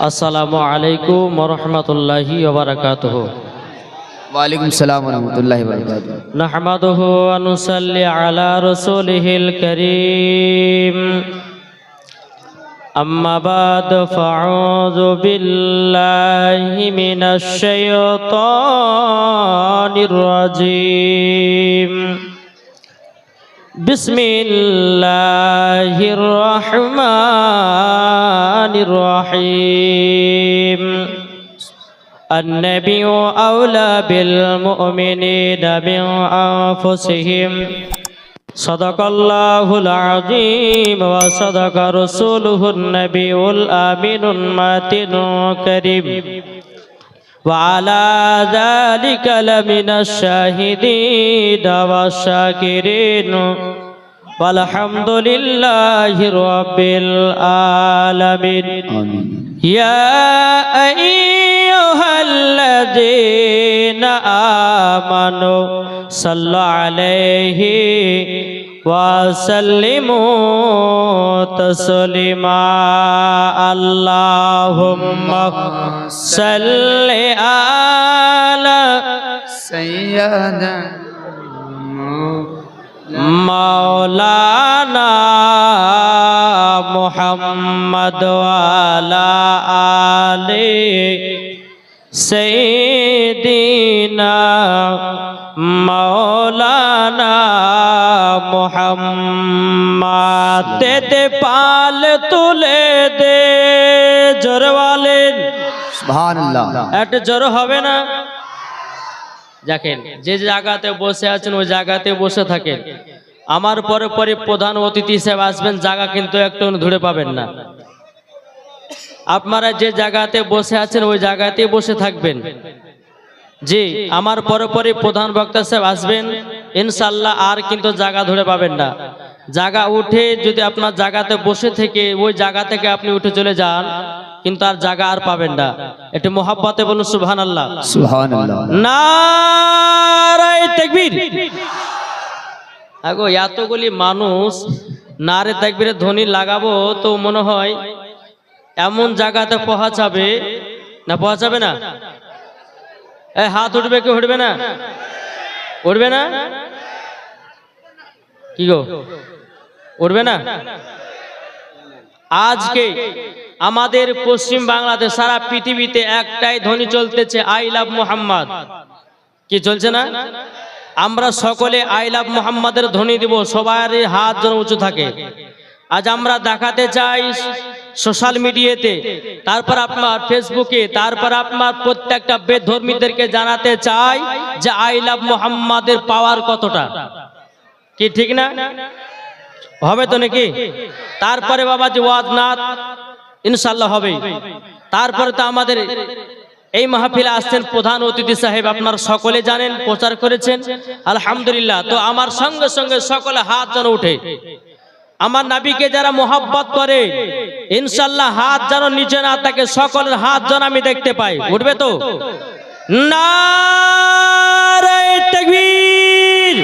আসসালামু আলাইকুম ওয়া রাহমাতুল্লাহি ওয়া বারাকাতুহু। ওয়ালাইকুম আসসালাম ওয়া রাহমাতুল্লাহি ওয়া বারাকাতুহু। নাহমাদুহু ওয়া নুসাল্লি আলা রাসূলিহিল কারীম। আম্মা বা'দ ফাআউযু বিল্লাহি মিনাশ শাইতানির রাজীম। বিসমিল্লাহির রহমানির রহিম। النبي أولى بالمؤمنين من أنفسهم صدق الله العظيم وصدق رسوله النبي الآمين الماتن الكريم وعلى ذلك لمن الشاهدين والشاكرين والحمد لله رب العالمين. آمين. يا أيها الذين آمنوا صلوا عليه وسلموا تسليما. اللهم صل على سيدنا مولانا محمد وعلى آله سيدنا مولانا محمد. তেতে পাল তুলে দে জোরে বলেন সুবহানাল্লাহ। একটা জোরে হবে না? দেখেন যে জায়গাতে বসে আছেন ওই জায়গাতে বসে থাকেন। আমার পরে পরে প্রধান অতিথি হিসেবে আসবেন, জায়গা কিন্তু একটু ধরে পাবেন না। আপনারা যে জায়গাতে বসে আছেন ওই জায়গাতেই বসে থাকবেন। জি, আমার পরে পরে প্রধান বক্তা সাহেব আসবেন ইনশাআল্লাহ, আর কিন্তু জায়গা ধরে পাবেন না। জায়গা উঠে যদি আপনার জায়গাতে বসে থেকে ওই জায়গা থেকে আপনি উঠে চলে যান, কিন্তু আর জায়গা আর পাবেন না। একটু মোহাব্বতে বলুন সুবহানাল্লাহ। সুবহানাল্লাহ। নারায়ে তাকবীর। আগো এতগুলি মানুষ নারে তাকবীরের ধ্বনি লাগাবো তো মনে হয় এমন জায়গাতে পৌঁছাবে না, পৌঁছাবে না? এই হাত উঠবে, কেউ উঠবে না? উঠবে না? কি গো, উঠবে না? আজকে আমাদের পশ্চিম বাংলাদেশ সারা পৃথিবীতে একটাই ধ্বনি চলতেছে, আই লাভ মুহাম্মদ। কি চলছে না? আমরা সকলে আই লাভ মুহাম্মাদের ধ্বনি দিব, সবার হাত যেন উঁচু থাকে। আজ আমরা দেখাতে চাই সোশ্যাল মিডিয়াতে, তারপর আপনার ফেসবুকে, তারপর আপনার প্রত্যেকটা বেধর্মীদেরকে জানাতে চাই যে আই লাভ মুহাম্মাদের পাওয়ার কতটা। কি ঠিক না? হবে তো নাকি? তারপরে বাবাজি ওয়াজ নাত ইনশাআল্লাহ হবে। তারপরে তো আমাদের এই মাহফিলে আসছেন প্রধান অতিথি সাহেব, আপনারা সকলে জানেন, প্রচার করেছেন আলহামদুলিল্লাহ। তো আমার সঙ্গে সঙ্গে সকলে হাত যেন উঠে। আমার নবীকে যারা মোহাব্বত করে ইনশাআল্লাহ হাত যেন নিচে না থাকে, সকলের হাত যেন আমি দেখতে পাই। উঠবে তো? নারায়ে তাকবীর,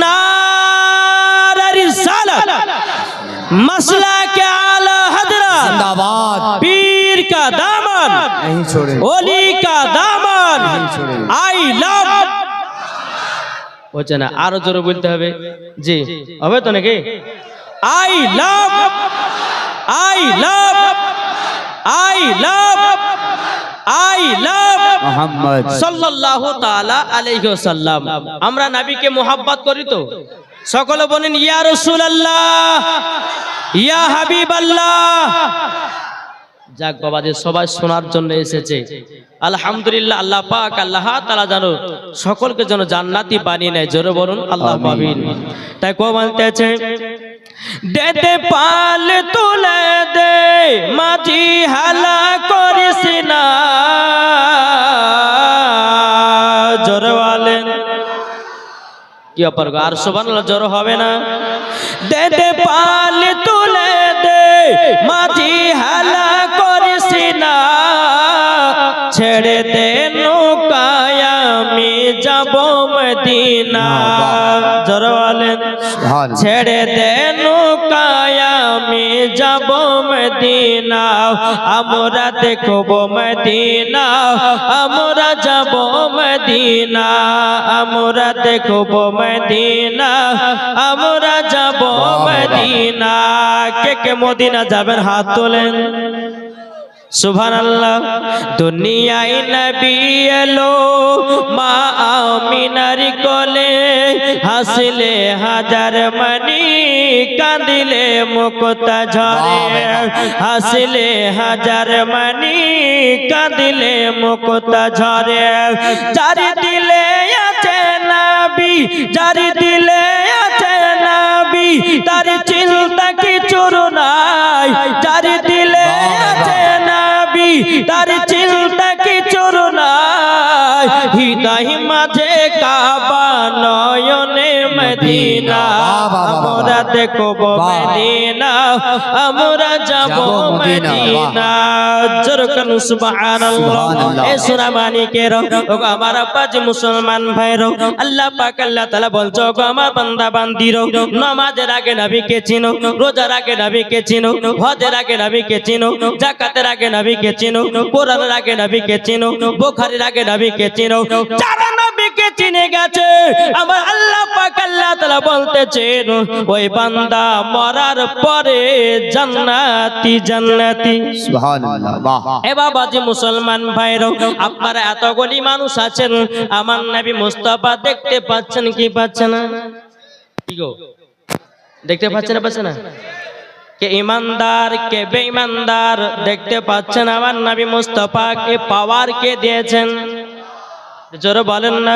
নারায়ে রিসালাত, মাসলাকে আলা হযরত जिंदाबाद। पीर का दामन नहीं छोड़े, ओली का दामन नहीं छोड़े। I love. হচ্ছে না, আরো জোরে বলতে হবে। জি, হবে তো নাকি? I love, I love, I love, I love Mohammad সাল্লাল্লাহু তাআলা আলাইহি ওয়াসাল্লাম। আমরা নবীকে মোহাব্বত করি তো সকলে বলেন ইয়া রাসূলুল্লাহ, ইয়া হাবিবাল্লাহ। যাক বাবাজি, সবাই শোনার জন্য এসেছে আলহামদুলিল্লাহ। আল্লাহ পাক আল্লাহ তাআলা জানো সকলকে যেন জান্নাতি বানিয়ে নেয়। জোরে বলুন আল্লাহুম্মা আমিন। তাই কো বলতেছে, দেতে পাল তুলে দে মাঝি হালা করিস না। জোরে বলেন কি অপার, আর সুবহানাল্লাহ জোরে হবে না? দেতে পাল তুলে দে মাঝি হালা করিস না। ছেড়ে দে নৌকায় আমি যাব মদিনা। জোরে বলেন ছেড়ে দে নৌকায় আমি যাব মদিনা আমরা দেখব মদিনা আমরা যাব মদিনা আমরা দেখব মদিনা আমরা যাব মদিনা কে কে মদিনা যাবেন হাত তোলেন সুবহানাল্লাহ দুনিয়ায় নবী এলো মা আমিনার কোলে হাসলে হাজার মনি কাঁদিলে মুক্তা ঝরে হাসলে হাজার মনি কাঁদিলে মুক্তা ঝরে যার দিলে আছে নবী যার দিলে আছে নবী তার চিন্তা কিছুর নাই যার দিলে আছে তার চিন্তা কিছুর নাই হৃদয় মাঝে কাবা নয়নে মদিনা আমরা দেখব মদিনা আমরা যাব মদিনা জোরকান সুবহানাল্লাহ এ সোনা মানিকের ও আমার পাঁচ মুসলমান ভাইরো আল্লাহ পাক আল্লাহ তাআলা বলছো গো আমার বান্দা বান্দিরো নামাজের আগে নবীকে চিনো রোজার আগে নবীকে চিনো হজের আগে নবীকে চিনো যাকাতের আগে নবীকে চিনো কোরআনের আগে নবীকে চিনো বুখারীর আগে নবীকে চিনো যারা নবীকে চিনে গেছে আমার আল্লাহ পাক আল্লাহ তাআলা বলতেছেন ওই বান্দা মরার পরে জান্নাতি জান্নাতি সুবহানাল্লাহ বাহ এ বাবাজি মুসলমান ভাইরা আপনারা এতগুলি মানুষ আছেন আমার নবী মুস্তাফা দেখতে পাচ্ছেন কি পাচ্ছেন না কি গো দেখতে পাচ্ছেন না কে ইমানদার কে বেঈমানদার দেখতে পাচ্ছেন আমার নবী মুস্তাফা কে পাওয়ার কে দিয়েছেন জোরে বলেন না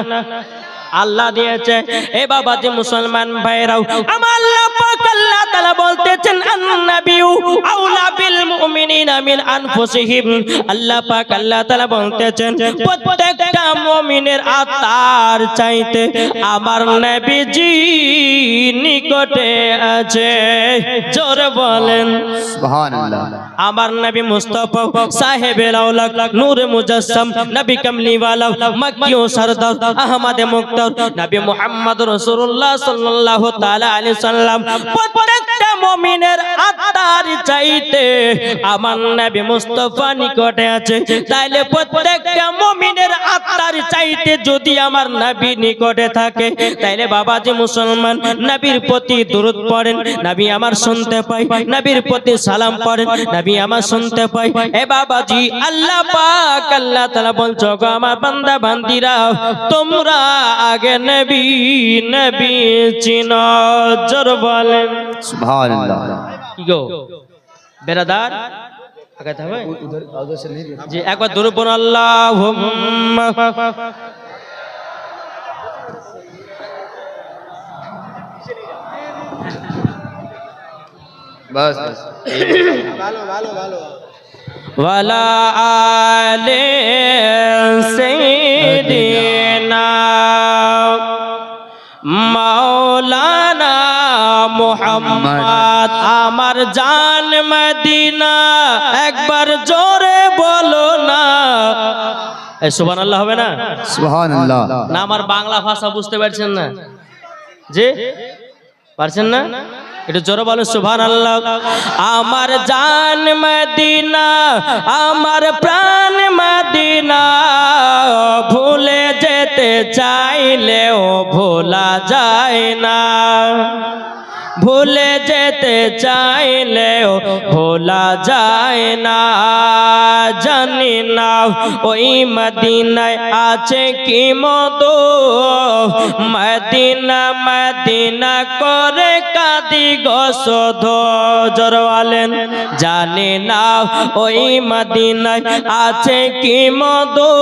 আল্লাহ দিয়েছে এ বাবাজি মুসলমান ভাইরাও আমার আল্লাহ পাক আল্লাহ তাআলা বলতেছেন আন-নাবিয়্যু আউলা বিল মুমিনিনা মিন আনফুসিহিম আল্লাহ পাক আল্লাহ তাআলা বলতেছেন প্রত্যেকটা মুমিনের আত্মার চাইতে আমার নবীজি নিকটে আছে জোরে বলেন সুবহানাল্লাহ আমার নবী মুস্তাফা সাহেবে লাউলাক নূরে মুজাসসাম নবী কামলিওয়ালা মক্কি ও সরদার আহমদ মুক্তার নবী মুহাম্মদ রাসূলুল্লাহ সাল্লাল্লাহু তাআলা আলাইহি সাল্লাম প্রত্যেকটা মুমিনের আত্মার চাইতে আমার নবী মুস্তাফা নিকটে আছে তাইলে প্রত্যেকটা মুমিনের আত্মার চাইতে যদি আমার নবী নিকটে থাকে তাইলে বাবাজি মুসলমান নবীর প্রতি দরুদ পড়েন নবী আমার শুনতে পাই নবীর প্রতি সালাম পড়েন নবী আমার শুনতে পাই এ বাবাজি আল্লাহ পাক আল্লাহ তাআলা বলছো গো আমার বান্দা বান্দিরা তোমরা আগে নবী নবী চিনো জোর বলেন সুবহানাল্লাহ কি গো বেরাদার আগাতে হবে জি একবার দরুদ পড়ুন আল্লাহুম্মা বাস বাস ওয়ালা আলে সাইয়্যিদিনা মাওলানা মুহাম্মদ আমার জান মদিনা একবার জোরে বলো না এই সুবহানাল্লাহ হবে না সুবহানাল্লাহ না আমার বাংলা ভাষা বুঝতে পারছেন না জি পারছেন না একটু জোরে বলো সুবহানাল্লাহ আমার জান মদিনা আমার প্রাণ মদিনা ভুলে যেতে চাইলেও ভোলা যায় না ভুলে যেতে চাইলেও ভোলা যায় না জানি না ওই মদিনায় আছে কি মধু মদিনা মদিনা করে কাঁদি গো শুধু জোরে বলেন জানি না ওই মদিনায় আছে কি মধু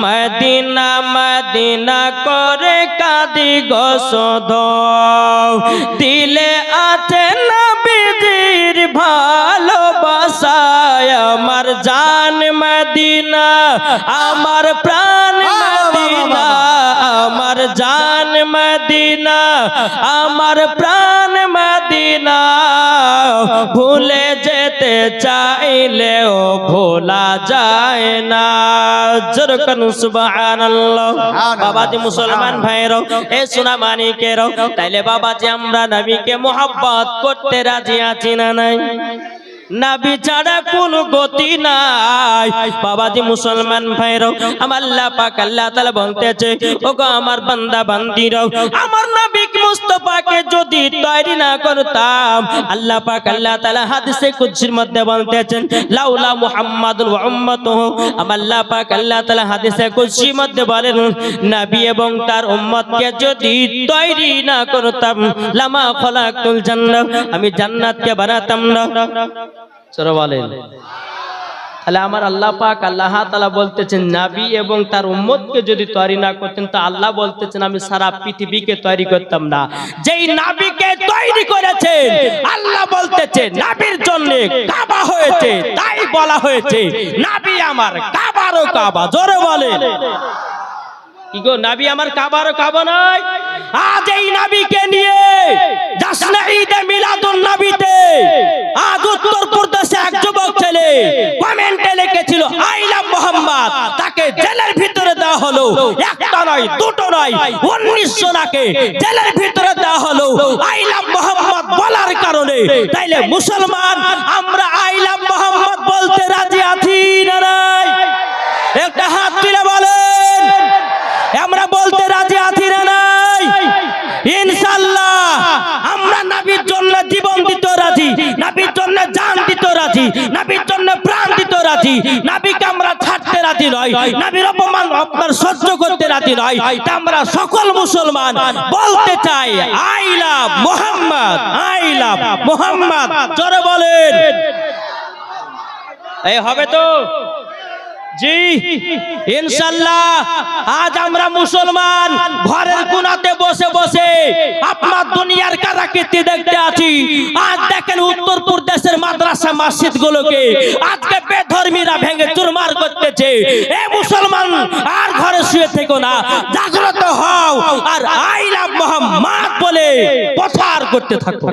মদিনা মদিনা করে কাঁদি গো শুধু দিলে আছে নবীজির ভালোবাসায় আমার জান মদিনা আমার প্রাণ মদিনা আমার জান মদিনা আমার প্রাণ মদিনা ভুলে যেতে চাইলেও ভোলা যায় না জোরে বলুন সুবহানাল্লাহ বাবাজি মুসলমান ভাইরা এ সোনা মানিকেরা তাইলে বাবাজি আমরা নবীকে মোহাব্বত করতে রাজি আছি না নাই নাবি ছাড়া কোনো গতি নাই। বাবাজি মুসলমান ভাইরাও, আমার আল্লাহ পাক আল্লাহ তাআলা বলতেছে, ওগো আমার বান্দা বান্দিরাও, আমার নবী মুস্তাফাকে যদি তৈরি না করতাম, আল্লাহ পাক আল্লাহ তাআলা হাদিসে কুদসির মধ্যে বলতেছেন, লাউলা মুহাম্মাদুল ওয়া উম্মাতুহু, আমার আল্লাহ পাক আল্লাহ তাআলা হাদিসে কুদসির মধ্যে বলেন, নবী এবং তার উম্মতকে যদি তৈরি না করতাম, লামা খলাকতুল জান্নাহ, আমি জান্নাতকে বানাতাম না। সূরা বলেন। তাহলে আমার আল্লাহ পাক আল্লাহ তাআলা বলতেছেন, নবী এবং তার উম্মতকে যদি তৈরি না করতেন, তো আল্লাহ বলতেছেন আমি সারা পৃথিবীকে তৈরি করতাম না। যেই নবীকে তৈরি করেছেন, আল্লাহ বলতেছেন নবীর জন্য কাবা হয়েছে, তাই বলা হয়েছে নবী আমার কাবারও কাবা। জোরে বলেন। কি গো, নবী আমার কাবারও কাবা নয়? আজ এই নবীকে নিয়ে জাশ্নে ঈদে মিলাদুন নবীতে আজ উত্তরপ্রদেশে এক যুবক ছেলে কমেন্টে লিখেছিল আই লাভ মোহাম্মদ, তাকে জেলের ভিতরে দেওয়া হলো। একটা নয়, দুটো নয়, 19 জনকে জেলের ভিতরে দেওয়া হলো আই লাভ মোহাম্মদ বলার কারণে। তাইলে মুসলমান আমরা আই লাভ মোহাম্মদ বলতে রাজি আছি না নাই? একটা হাত তুলে বলেন, আমরা বলতে রাজি আছি না নাই? ইনশাআল্লাহ আমরা নবীর জন্য জীবন দিতে রাজি, নবীর জন্য জান দিতে রাজি, নবীর জন্য প্রাণ দিতে রাজি। নবীকে আমরা ছাড়তে রাজি নয়, নবীর অপমান আপনার সহ্য করতে রাজি নয়। তা আমরা সকল মুসলমান বলতে চাই I love Muhammad, I love Muhammad. জোরে বলেন। এই হবে তো? জি ইনশাআল্লাহ। আজ আমরা মুসলমান ঘরের কোণাতে বসে বসে আপনার দুনিয়ার কারাকীর্তি দেখতে আছি। আজ দেখেন উত্তরপ্রদেশের মাদ্রাসা মসজিদ গুলোকে আজকে বেধর্মীরা ভেঙে চুরমার করতেছে। এ মুসলমান আর ঘরে শুয়ে থেকো না, জাগ্রত হও আর আই লাভ মুহাম্মদ বলে প্রচার করতে থাকো।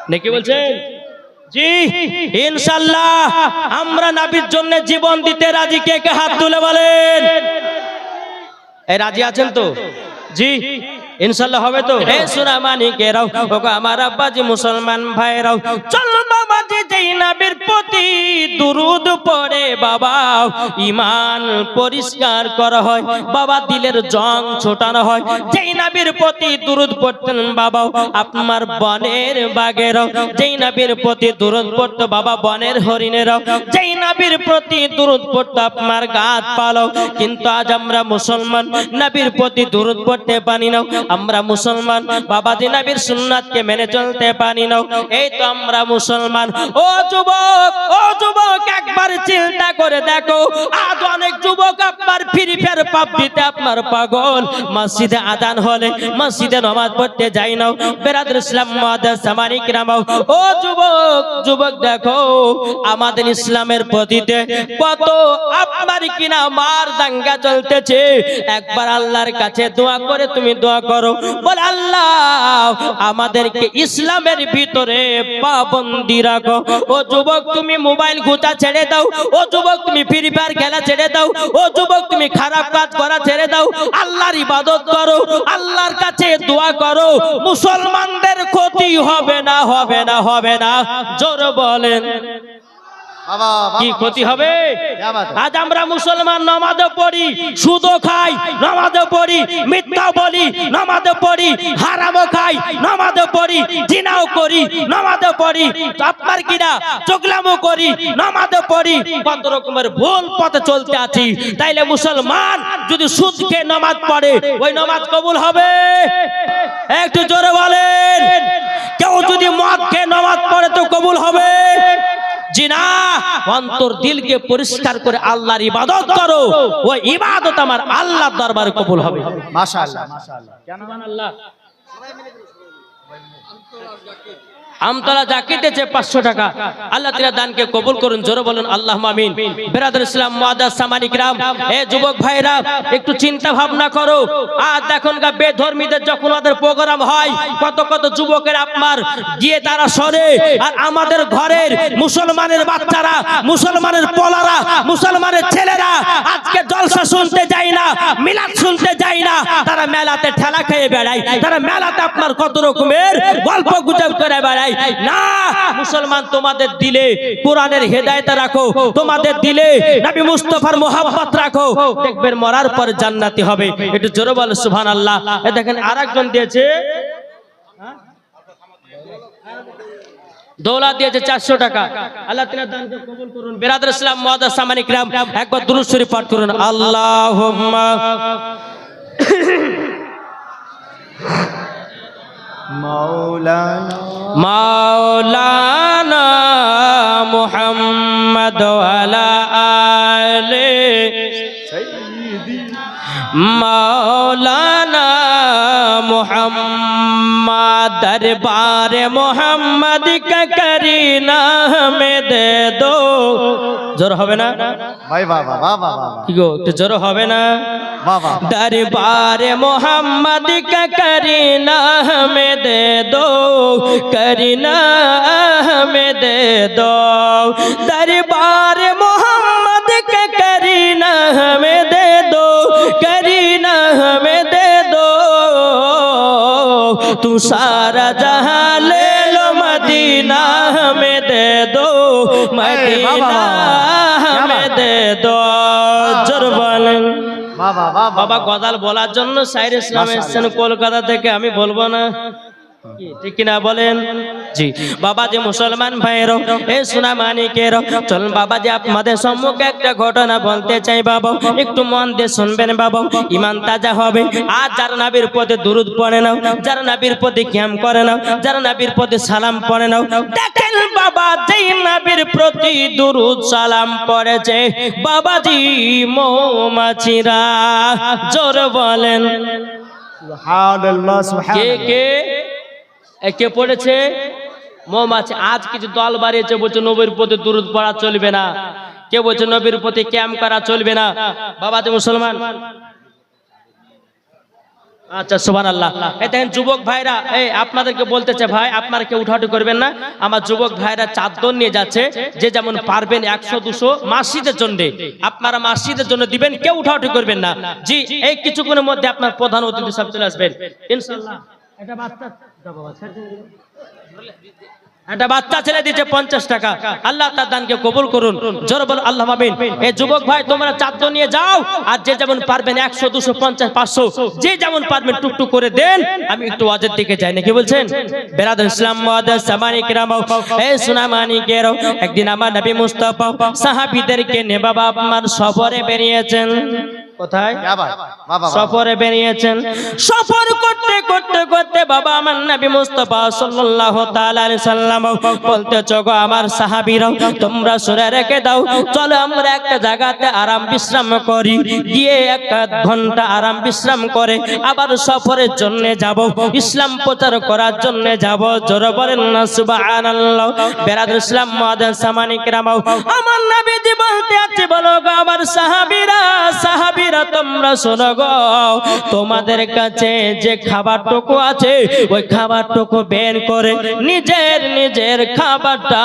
নাকি বলছেন? জি ইনশাআল্লাহ আমরা নবীর জন্য জীবন দিতে রাজি। কে কে হাত তুলে বলেন। এই রাজি আছেন তো? জি ইনশাআল্লাহ হবে তো? হে সোনা মানিকেরাও, ওগো আমার আব্বাজি মুসলমান ভাইরাও, চলো বাবাজি যেই নবীর প্রতি দুরুদ পড়ে বাবা ঈমান পরিষ্কার করা হয়, বাবা দিলের জং ছোটানো হয়। যেই নবীর প্রতি দুরুদ পড়তেন বাবা আপনার বনের বাঘেরাও, যেই নবীর প্রতি দুরুদ পড়তো বাবা বনের হরিণেরাও, যেই নবীর প্রতি দুরুদ পড়তো আপনার গাছ পালাও। কিন্তু আজ আমরা মুসলমান নবীর প্রতি দুরুদ পড়তে পারি না। আমরা মুসলমান বাবাজি নবীর সুন্নাতকে মেনে চলতে পারি না। এই তো আমরা মুসলমান। ও যুবক, ও যুবক, একবার চিন্তা করে দেখো, আজ অনেক যুবক আপনার ফ্রি ফায়ার পাবজিতে আপনার পাগল। মসজিদে আজান হলে মসজিদে নামাজ পড়তে যাই না। বেরাদর ইসলাম মুআদ্দাস সামানি কিরাম, ও যুবক, যুবক দেখো আমাদের ইসলামের প্রতিতে কত আপনার কিনা মার দাঙ্গা চলতেছে। একবার আল্লাহর কাছে দোয়া করে তুমি দোয়া করো, বল আল্লাহ আমাদেরকে ইসলামের ভিতরে পাবন্দি রাখো। ও যুবক তুমি মোবাইল ঘুচা ছেড়ে দাও, ও যুবক তুমি ফ্রি ফায়ার খেলা ছেড়ে দাও, ও যুবক তুমি খারাপ কাজ করা ছেড়ে দাও, আল্লাহর ইবাদত করো, আল্লাহর কাছে দোয়া করো। মুসলমানদের ক্ষতি হবে না, হবে না, হবে না। জোর বলেন কি ক্ষতি হবে? আজ আমরা মুসলমান নামাজও পড়ি, সুদও খাই, নামাজও পড়ি, মিথ্যা বলি, নামাজও পড়ি, হারামও খাই, নামাজও পড়ি, জিনাও করি, নামাজও পড়ি, আপনার কিনা চগলামও করি, নামাজও পড়ি, কত রকমের ভুল পথে চলতে আছি। তাইলে মুসলমান যদি সুদ খেয়ে নামাজ পড়ে, ওই নামাজ কবুল হবে? একটু জোরে বলেন। কেউ যদি মদ খেয়ে নামাজ পড়ে তো কবুল হবে? জি না। অন্তর দিলকে পরিষ্কার করে আল্লাহর ইবাদত করো, ওই ইবাদত আমার আল্লাহর দরবারে কবুল হবে। মাশাআল্লাহ, মাশাআল্লাহ। কেন আল্লাহ আমতলা জাকিতেছে 500 টাকা। আল্লাহ তাআলা দানকে কবুল করুন। জোরে বলুন আল্লাহুম্মা আমিন। বেরাদর ইসলাম মুআদ্দাস সামানি কিরাম, এ যুবক ভাইরা একটু চিন্তা ভাবনা করো। আজ এখনকার বেধর্মীদের যখন ওদের প্রোগ্রাম হয়, কত কত যুবকের আপনার গিয়ে তারা সরে, আর আমাদের ঘরের মুসলমানের বাচ্চারা, মুসলমানের পোলারা, মুসলমানের ছেলেরা আজকে জলসা শুনতে যায় না, মিলাদ শুনতে যায় না। তারা মেলাতে ঠেলা খেয়ে বেড়ায়, তারা মেলাতে আপনার কত রকমের গল্প গুজব করে বেড়ায়। বেড়াই না। মুসলমান তোমাদের দিলে কোরআনের হেদায়েত রাখো, তোমাদের দিলে নবী মুস্তাফার মোহাব্বত রাখো, দেখবেন মরার পর জান্নাতি হবে। একটু জোরে বল সুবহানাল্লাহ। এই দেখেন আরেকজন দিয়েছে দৌলত দিয়েছে 400 টাকা। আল্লাহ তাআলা দানকে কবুল করুন। বিরাদর ইসলাম মুআদ্দাস সামানি কিরাম একবার দুরূদ শরীফ পাঠ করুন। আল্লাহুম্মা মাওলানা মুহাম্মদ ওয়ালা আলে মাওলানা মুহাম্মদ দরবারে মোহাম্মদ কা করিনা হমে দে দো। জোর হবে না ভাই বাবা বাবা বাবা কি গো, একটু জোর হবে না? বাবা दरबारे मोहम्मद का करीना हमें दे दो, करीना हमें दे दो। दरबारे मोहम्मद का करीना हमें दे दो, करीना हमें दे दो। तू सारा जहां ले लो, मदीना हमें दे दो, मदीना हमें दे दो। जोर बोलें বাবা বাবা বাবা। গজাল বলার জন্য সাইর ইসলাম এসেছেন কলকাতা থেকে, আমি বলবো না কি ঠিক কিনা বলেন? জি বাবা জি মুসলমান ভাইয়েরও এ সোনা মানিকেরও চল বাবা জি আপনাদের সম্মুখে একটা ঘটনা বলতে চাই বাবা, একটু মন দিয়ে শুনবেন বাবা, ইমান তাজা হবে। আর যারা নবীর প্রতি দুরূদ পড়ে নাও, যারা নবীর প্রতি কিয়াম করে নাও, যারা নবীর প্রতি সালাম পড়ে নাও, দেখেন বাবা যেই নবীর প্রতি দুরূদ সালাম পড়েছে বাবাজি মৌমাছিরা। জোর বলেন সুবহানাল্লাহ কে সুবহানাল্লাহ কে কে পড়েছে? মৌমাছি। আজ কিছু দল বাড়িয়েছে, বলছে নবীর প্রতি দুরূদ পড়া চলবে না, কে বলছে নবীর প্রতি ক্যাম্প করা চলবে না। বাবা যে মুসলমান, আচ্ছা সুবহানাল্লাহ। এই দেখেন যুবক ভাইরা, এই আপনাদেরকে বলতে চাই ভাই আপনারা কেউ উঠাউঠি করবেন না। আমার যুবক ভাইরা চাদর নিয়ে যাচ্ছে, যে যেমন পারবেন 100-200 মসজিদের জন্য আপনারা মসজিদের জন্য দিবেন, কেউ উঠাউঠি করবেন না। জি এই কিছুক্ষণের মধ্যে আপনার প্রধান অতিথি সব চলে আসবেন ইনশাআল্লাহ। এটা বাচ্চা একটা বাচ্চা ছেলে দিচ্ছে 50 টাকা। আল্লাহ তার দানকে কবুল করুন। জোরে বল আল্লাহুম্মা আমিন। এই যুবক ভাই তোমরা চাদর নিয়ে যাও, আর যে যেমন পারবেন 100 200 50 500 যে যেমন পারবেন টুকটুক করে দেন। আমি একটু ওয়াজের দিকে যাই নাকি বলছেন? বিরাদর ইসলাম মুআদ্দাস সামানি কিরাম এই সোনা মানিকেরও একদিন আমার নবী মুস্তাফা সাহাবীদেরকে নিয়ে বাবা আপনার সফরে বেরিয়েছেন। কোথায়? সফরে বেরিয়েছেন। সফর করতে করতে করতে বাবা আমার নবী মুস্তাফা সাল্লাল্লাহু তাআলা আলাইহি সাল্লাম বলতে চগো আমার সাহাবীরা তোমরা শুনে রেখে দাও, চলো আমরা একটা জায়গাতে আরাম বিশ্রাম করি, গিয়ে 1 ঘন্টা আরাম বিশ্রাম করে আবার সফরের জন্য যাব, ইসলাম প্রচার করার জন্য যাব। জোরে বলেন না সুবহানাল্লাহ। বিরাদর ইসলাম মুআদ্দাস সামানি কিরাম আমার নবীজি বলতে আছে, বলো গো আমার সাহাবীরা, সাহাবীরা তোমরা শোনো গো, তোমাদের কাছে যে খাবারটুকু আছে ওই খাবারটুকু বের করে নিজের নিজের খাবারটা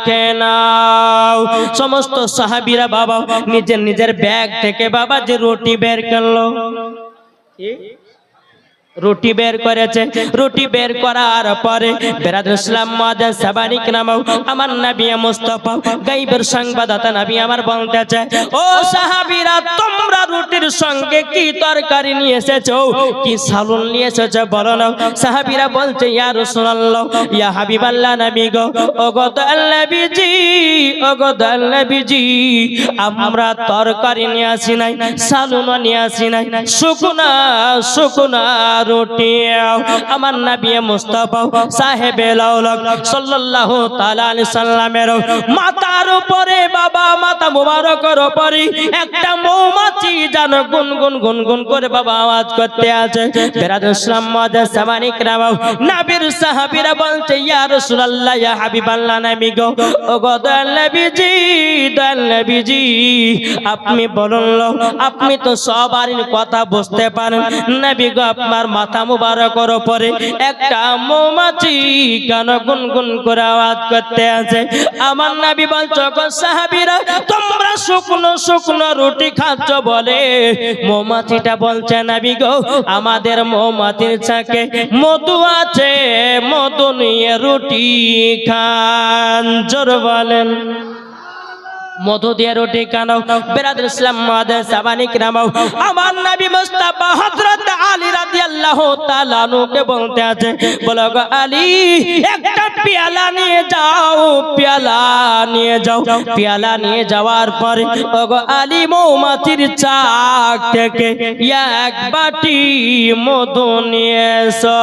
খেয়ে নাও। সমস্ত সাহাবীরা বাবা নিজের নিজের ব্যাগ থেকে বাবা যে রুটি বের করলো, রুটি বের করেছে। রুটি বের করার পরে বিরাদর ইসলাম মুআদ্দাস সাবানি কিরাম আমার নবী মুস্তাফা গায়বের সংবাদদাতা নবী আমার বলতেছে, ও সাহাবীরা তোমরা রুটির সঙ্গে কি তরকারি নিয়ে এসেছো, কি সালুন নিয়ে এসেছো বলো না। সাহাবীরা বলছে, ইয়া রাসূলুল্লাহ, ইয়া হাবিবাল্লাহ নবী গো, ও গো দয়াল নবীজি, ও গো দয়াল নবীজি, আমরা তরকারি নিয়ে আসি নাই, সালুনও নিয়ে আসি নাই, শুকনা শুকনা রুটি। আমার নবী মুস্তাফা সাহেবে লাউলাক সাল্লাল্লাহু তাআলা আলাইহি সাল্লামের মাথার উপরে বাবা মাথা মুবারকের উপরে একটা মৌমাছি যেন গুনগুন গুনগুন করে বাবা আওয়াজ করতে আছে। বিরাদর ইসলাম মুআদ্দাস সামানি কিরাম নবীর সাহাবীরা বলছে, ইয়া রাসূলুল্লাহ, ইয়া হাবিবাল্লাহ নবী গো, ও গো দয়াল নবীজি, দয়াল নবীজি আপনি বলুন, আপনি তো সবারই কথা বুঝতে পারেন, নবী গো আপনার মাথা মুবারকের উপরে একটা মৌমাছি গান গুনগুন করে আওয়াজ করতে আছে। আমার নবী বলছো গো সাহাবীরা, তোমরা শুকনো শুকনো রুটি খাচ্ছ বলে। মৌমাছিটা বলছে নবী গো, আমাদের মৌমাছির চাকে মধু আছে, মধু নিয়ে রুটি খান। জোর বলেন। মধু দিয়ে রুটি খানো। বেরাদুল ইসলাম মাদের সাবানি কিরামাও, আমার নবী মুস্তাফা হযরত আলী রাদিয়াল্লাহু তাআলা নুকে বলতে আছে, বলো গো আলী, একটা পেয়ালা নিয়ে যাও, পেয়ালা নিয়ে যাও। পেয়ালা নিয়ে যাওয়ার পরে ওগো আলী, মৌমাছির চাক থেকে এক বাটি মধু নিয়ে এসো।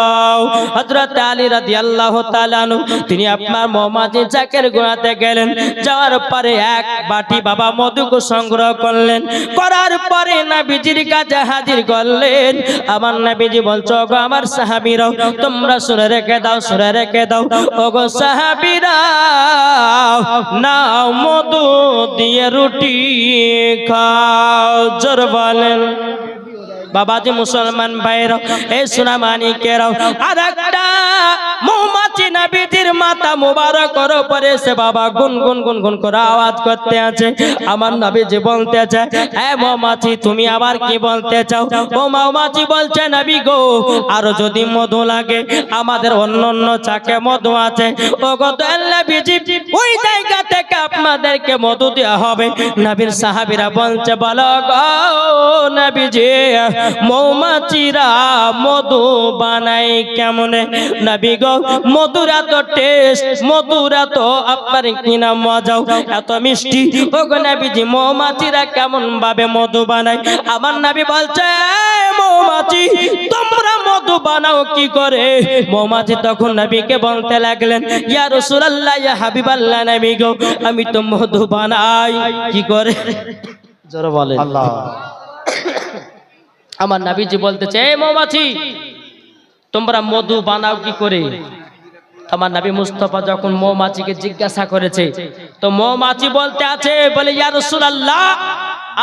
হযরত আলী রাদিয়াল্লাহু তাআলা নু তিনি আপনার মৌমাছির চাকের গোড়াতে গেলেন। যাওয়ার পরে এক বাটি বাবা মধুকে সংগ্রহ করলেন। করার পরে নবীজির কাছে হাজির করলেন। আমার নবীজি বলছো গো আমার সাহাবীরা, তোমরা শুনে রেখে দাও, শুনে রেখে দাও। ওগো সাহাবীরা, নাও মধু দিয়ে রুটি খাও। জোর বলেন। বাবাজি মুসলমান ভাইরা, এই সোনা মানিকেরাও, আর একটা মৌমাছি নবীজির মাথা মুবারকের উপরে সে বাবা গুনগুন গুনগুন করে আওয়াজ করতে আছে। আমার নবীজি বলতে আছে, এ মৌমাছি তুমি আবার কি বলতে চাও? ও মৌমাছি বলছে, নবী গো, আর যদি মধু লাগে, আমাদের অন্য অন্য চাকে মধু আছে। ও গো নবীজি, ওই জায়গা থেকে আপনাদেরকে মধু দেওয়া হবে। নবীর সাহাবীরা বলছে, বলো গো নবীজি, মৌমাছিরা মধু বানায় কেমনে? নবী গো, মধুর এত টেস্ট, মধুর এত আপনার কিনা মজাও, এত মিষ্টি। ও গো নবীজি, মৌমাছিরা কেমন ভাবে মধু বানায়? আমার নবী বলছে, মৌমাছি তোমরা মধু বানাও কি করে? মৌমাছি তখন নবীকে বলতে লাগলেন, ইয়া রাসূলুল্লাহ, ইয়া হাবিবাল্লাহ, নবী গো, আমি তো মধু বানাই কি করে? জোরে বলেন আল্লাহ। আমার নবীজি বলতেছে, এই মৌমাছি তোমরা মধু বানাও কি করে? আমার নবী মুস্তাফা যখন মৌমাছিকে জিজ্ঞাসা করেছে, তো মৌমাছি বলতে আছে, বলে ইয়া রাসূলুল্লাহ,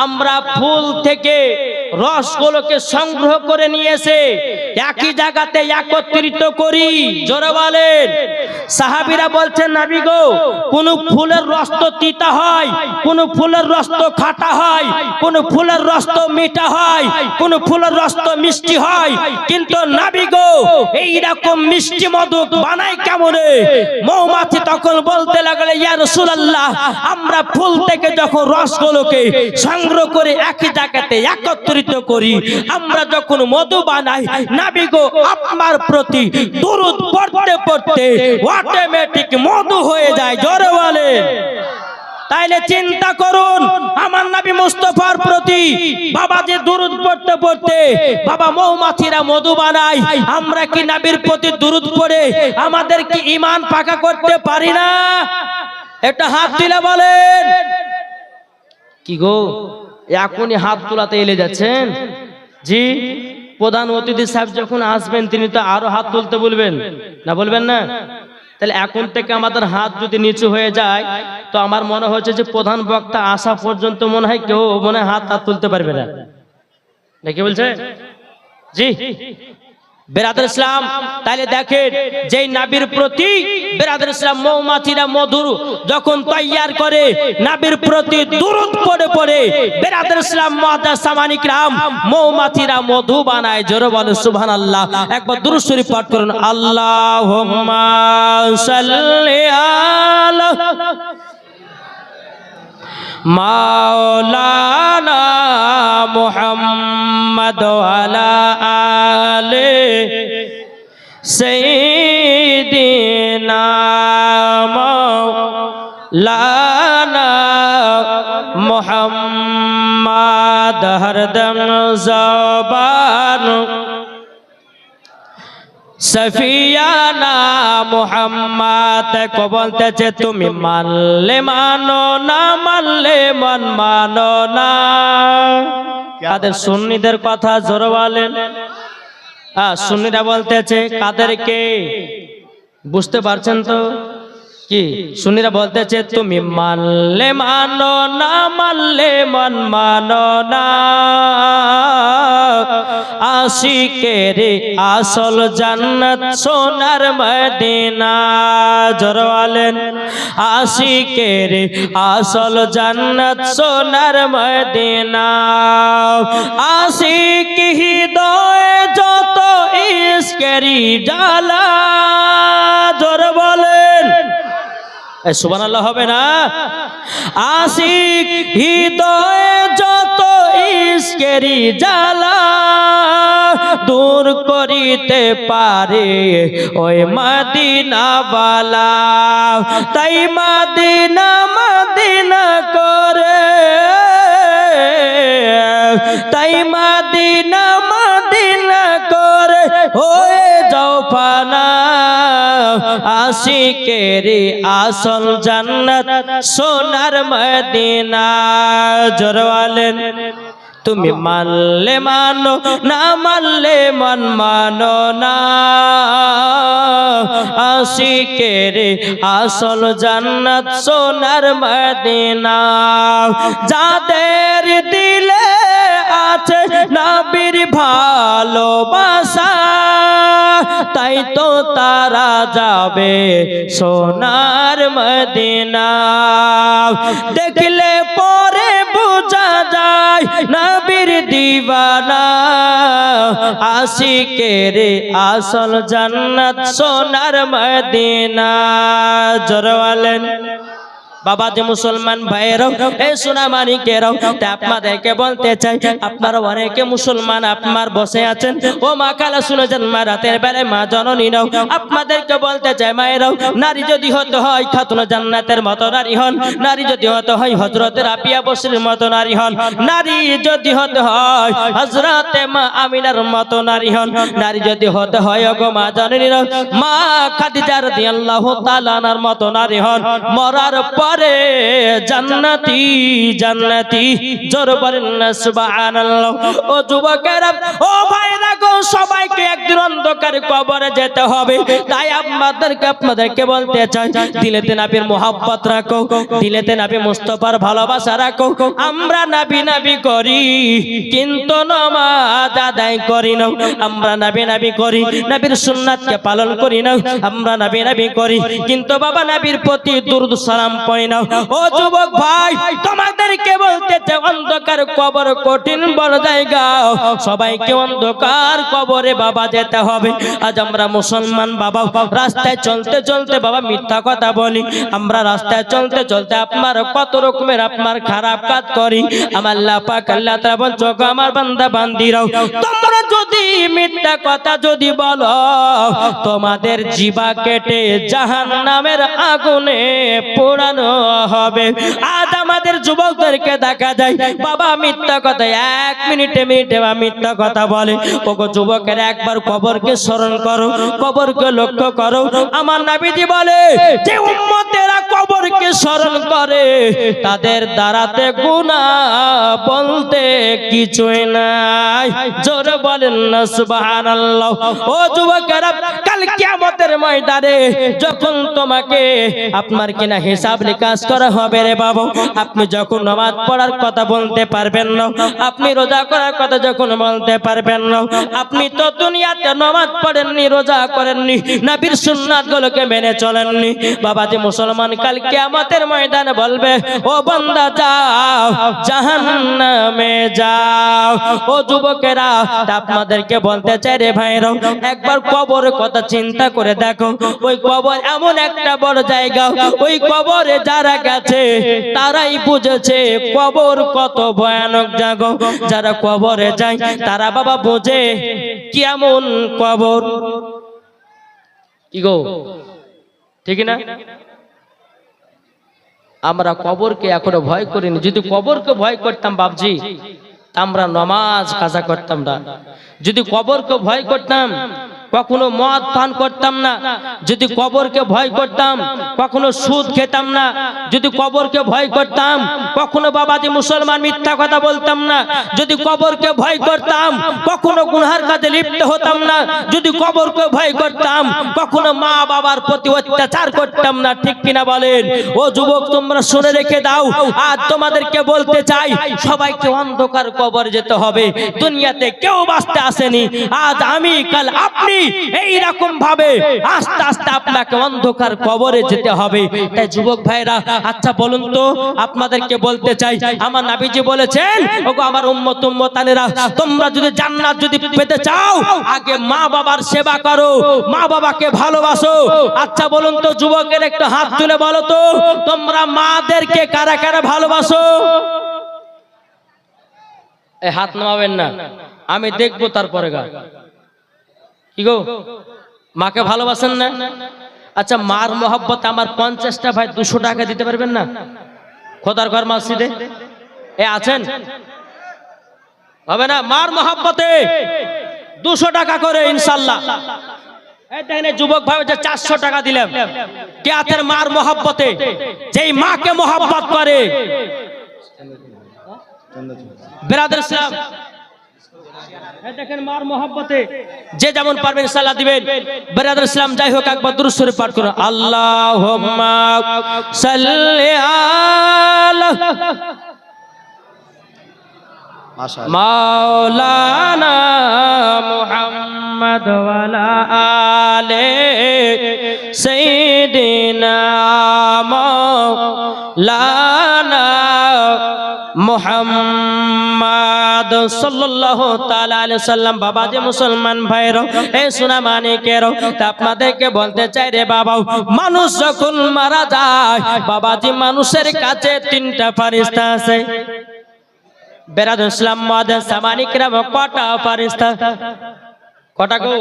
আমরা ফুল থেকে রসগুলোকে সংগ্রহ করে নিয়ে এসে একই জায়গাতে একত্রিত করি। জোরে বলেন। সাহাবীরা বলছেন, নবী গো, কোন ফুলের রস তো তিতা হয়, কোন ফুলের রস তো খাটা হয়, কোন ফুলের রস তো মিঠা হয়, কোন ফুলের রস তো মিষ্টি হয়, কিন্তু নবী গো, এই রকম মিষ্টি মধু বানায় কেমনে? মৌমাছি তখন বলতে লাগলো, ইয়া রাসূলুল্লাহ, আমরা ফুল থেকে যখন রসগুলোকে সংগ্রহ করে একই জায়গাতে একত্রিত করি, আমরা যখন মধু বানাই, নবী গো, আপনার প্রতি দুরূদ পড়তে পড়তে অটোমেটিক মধু হয়ে যায়। জোরে বলেন। তাইলে চিন্তা করুন, আমার নবী মুস্তাফার প্রতি বাবা যে দুরূদ পড়তে পড়তে বাবা মৌমাছিরা মধু বানায়, আমরা কি নবীর প্রতি দুরূদ পড়ে আমাদের কি ঈমান পাকা করতে পারি না? একটা হাত তুলে বলেন। কি গো, এখনই হাত তোলাতে এলে যাচ্ছেন? জি, প্রধান অতিথি সাহেব যখন আসবেন তিনি তো আরো হাত তুলতে বলবেন না, বলবেন না? তাহলে এখন থেকে আমাদের হাত যদি নিচু হয়ে যায়, তো আমার মনে হচ্ছে যে প্রধান বক্তা আসা পর্যন্ত মনে হয় কেউ মনে হয় হাত তুলতে পারবে না। নাকি বলছে? জি বেরাদুল ইসলাম, তাহলে দেখেন, যেই নবীর প্রতি বেরাদুল ইসলাম মৌমাছিরা মধু যখন তৈয়ার করে, নবীর প্রতি দুরূদ পড়ে পড়ে বেরাদুল ইসলাম মুআজ্জাজ সামানিক রাম মৌমাছিরা মধু বানায়। জোরে বলেন সুবহানাল্লাহ। একবার দুরূদ শরীফ পাঠ করুন। আল্লাহুম্মা সাল্লি আলা মাওলানা মুহাম্মদ ওয়ালা আলে সাইয়্যিদিনা মাওলানা মুহাম্মদ হরদম জবান সফিয়ানা মুহাম্মদ को বলতেছে, তুমি মানলে মানো, না মানলে মন মানো না। কাদের? সুন্নিদের কথা। জোরে বলেন। সুন্নিরা বলতেছে কাদেরকে? বুঝতে পারছেন তো? কি সুন্নিরা বলতেছে তুমি মানলে মানো না মানলে মন মানো না, আশিকের আসল জান্নাত সোনার মদিনা। জোরে বলেন আশিকের আসল জান্নাত সোনার মদিনা। আশিক হৃদয় যত ইশকেরি জ্বালা, জোরে বলেন সুবহানাল্লাহ হবে না? আশিক হৃদয়ে যত ইশকেরি জ্বালা দূর করিতে পারে ওই মদিনাওয়ালা। তাই মদিনা মদিনা করে, তাই মদিনা মদিনা করে হয়ে যাও ফানা, আশিকের আসল জান্নাত সোনার মদিনা। জোরে বলেন তুমি মানলে মানো না মানলে মন মানো না, আশিকের আসল জান্নাত সোনার মদিনা। যাদের দিলে আছে নবীর ভালোবাসা, তাই তো তারা যাবে সোনার মদিনা। দেখলে পরে বোঝা যায় নবীর দিওয়ানা, আশিকের আসল জান্নাত সোনার মদিনা। জোরে বলেন বাবা যে মুসলমান ভাইয়েরাও এই সোনামানিকেরাও, আপনাদেরকে বলতে চাই আপনারা অনেকে মুসলমান আপনার বসে আছেন, ও মা কালা শুনে যান মা রাতের বেলায় মা জননী নাও, আপনাদেরকে বলতে চাই মায়েরাও, নারী যদি হতে হয় খাতুন জান্নাতের মতো নারী হন, নারী যদি হতে হয় হযরতে রাবিয়া বসরির মতো নারী হন, নারী যদি হতে হয় হযরতে মা আমিনার মতো নারী হন, নারী যদি হতে হয় ওগো মা জননী নাও মা খাদিজা রাদিয়াল্লাহু তাআলা আনহার মতো নারী হন, মরার পর জান্নাতি জান্নাতি। জোরে বলেন না সুবহানাল্লাহ। ও যুবকেরা ও ভাইরা গো, সবাইকে একদিন অন্ধকারে কবরে যেতে হবে। তাই আপনাদেরকে বলতে চাই দিলেতে নবীর মোহাব্বত রাখো, দিলেতে নবী মুস্তাফার ভালোবাসা রাখো। আমরা নবী নবী করি কিন্তু নামাজ আদায় করি না, আমরা নবী নবী করি নবীর সুন্নাতকে পালন করি না, আমরা নবী নবী করি কিন্তু বাবা নবীর প্রতি দুরূদ সালাম পড়ি না। ও যুবক ভাই তোমাদেরকে বলতে চাই অন্ধকার কবর কঠিন বড় জায়গা, সবাইকে অন্ধকার কবরে বাবা যেতে হবে। আজ আমরা মুসলমান বাবা রাস্তায় চলতে চলতে বাবা মিথ্যা কথা বলি, আমরা রাস্তায় চলতে চলতে আপনার কত রকমের আপনার খারাপ কাজ করি। আমার আল্লাহ পাক আল্লাহ তাআলা বলছো আমার বান্দা বান্দিরাও, তোমরা যদি মিথ্যা কথা যদি বলো তোমাদের জিহ্বা কেটে জাহান্নামের আগুনে পোড়ানো হবে। আজ আমাদের যুবকদেরকে দেখা যায় বাবা মিথ্যা কথা এক মিনিটে বা মিথ্যা কথা বলে। ওগো যুবকের একবার কবরকে স্মরণ করো, কবরকে লক্ষ্য করো। আমার নবীজি বলে যে উম্মতেরা কবরকে স্মরণ করে তাদের দ্বারাতে গুনাহ বলতে কিছুই নাই। জোরে বলেন না সুবহানাল্লাহ। ও যুবকেরা কাল কিয়ামতের ময়দানে যখন তোমাকে আপনার কিনা হিসাব নিকাশ করা হবে রে বাবা, আপনি যখন নামাজ পড়ার কথা বলতে পারবেন না, আপনি রোজা করার কথা যখন বলতে পারবেন না, আপনি তো দুনিয়াতে নামাজ পড়েননি, রোজা করেননি, নবীর সুন্নাতগুলোকে মেনে চলেননি। বাবা যে মুসলমান কাল কিয়ামতের ময়দানে বলবে ও বান্দা যাও জাহান্নামে যাও। ও যুবকেরা আপনাদেরকে বলতে চাই রে ভাইরা, একবার কবরের কথা চিন্তা করে দেখো। ওই কবর এমন একটা বড় জায়গা, ওই কবরে যারা গেছে তারাই বুঝেছে কবর কত ভয়ানক জায়গা। যারা কবরে যায় তারা বাবা বোঝে কেমন কবর। কি গো ঠিক না? আমরা কবরকে এখনো ভয় করিনি। যদি কবরকে ভয় করতাম বাপজি আমরা নামাজ কাজা করতাম না। যদি কবরকে ভয় করতাম কখনো মদ পান করতাম না, যদি কবরকে ভয় করতাম কখনো সুদ খেতাম না, যদি কবরকে ভয় করতাম কখনো বাবাজি মুসলমান মিথ্যা কথা বলতাম না, যদি কবরকে ভয় করতাম কখনো গুনহার কাজে লিপ্ত হতাম না, যদি কবরকে ভয় করতাম কখনো মা বাবার প্রতি অত্যাচার করতাম না। ঠিক কিনা বলেন? ও যুবক, তোমরা শুনে রেখে দাও, আজ তোমাদেরকে বলতে চাই, সবাইকে অন্ধকার কবরে যেতে হবে। দুনিয়াতে কেউ বাঁচতে আসেনি, আজ আমি কাল আপনি, এই রকম ভাবে আস্তে আস্তে আপনাকে অন্ধকার কবরে যেতে হবে। তাই যুবক ভাইরা, আচ্ছা বলুন তো, আপনাদেরকে বলতে চাই, আমার নবীজি বলেছেন, ওগো আমার উম্মত উম্মতানেরা, তোমরা যদি জান্নাত যদি পেতে চাও, আগে মা বাবার সেবা করো, মা বাবাকে ভালোবাসো। আচ্ছা বলুন তো যুবকের একটা হাত তুলে বলো তো, তোমরা মাদেরকে কারা কারা ভালোবাসো? এই হাত নামাবেন না, আমি দেখবো তারপরে। গা কি গো, মাকে ভালোবাসেন না? আচ্ছা, মার মোহাব্বত আমার 50টা ভাই 200 টাকা দিতে পারবেন না? খোদার ঘর মসজিদে এ আছেন? হবে না? মার মোহাব্বতে 200 টাকা করে ইনশাআল্লাহ। এই দেখেন যুবক ভাই, যে 400 টাকা দিলাম, কে আছেন মার মোহাব্বতে? যেই মাকে মোহাব্বত করে, বেরাদর ইসলাম, দেখেন মার মোহাব্বতে যে যেমন পারবেন ইনশাআল্লাহ দিবেন। বেরাদর ইসলাম, যাই হোক একবার দুরূদ শরীফ পাঠ করুন। আল্লাহুম্মা সাল্লি আলা মাশাআল্লাহ মাওলানা মুহাম্মদ ওয়া আলা আলি সাইয়্যিদিনা মাওলানা মুহাম্মদ সাল্লাল্লাহু তাআলা আলাইহি সাল্লাম। বাবাজি মুসলমান ভাইরা, এই সোনা মানিকেরও, আপনাদেরকে বলতে চাই রে বাবা, মানুষ যখন মারা যায়, বাবাজি মানুষের কাছে 3টা ফেরেশতা আছে। বেরাদর ইসলাম মুআদ্দিন সামানিকরা, কটা ফেরেশতা? কটা গো?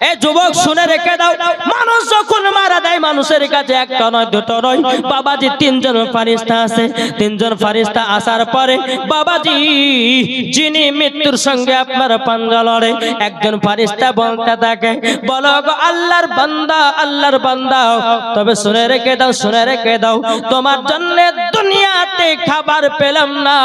এ যুবক শুনে রেখে দাও, মানুষ যখন মারা যায়, মানুষের কাছে একটা নয় দুটো নয়, বাবাজি 3জন ফেরেশতা আছে। 3জন ফেরেশতা আসার পরে বাবাজি, যিনি মৃত্যুর সঙ্গে আপনার পাঞ্জা লড়ে, একজন ফেরেশতা বলতে থাকে, বলো গো আল্লাহর বান্দা, আল্লাহর বান্দা, তবে শুনে রেখে দাও, শুনে রেখে দাও, তোমার জন্য দুনিয়াতে খাবার পেলাম না,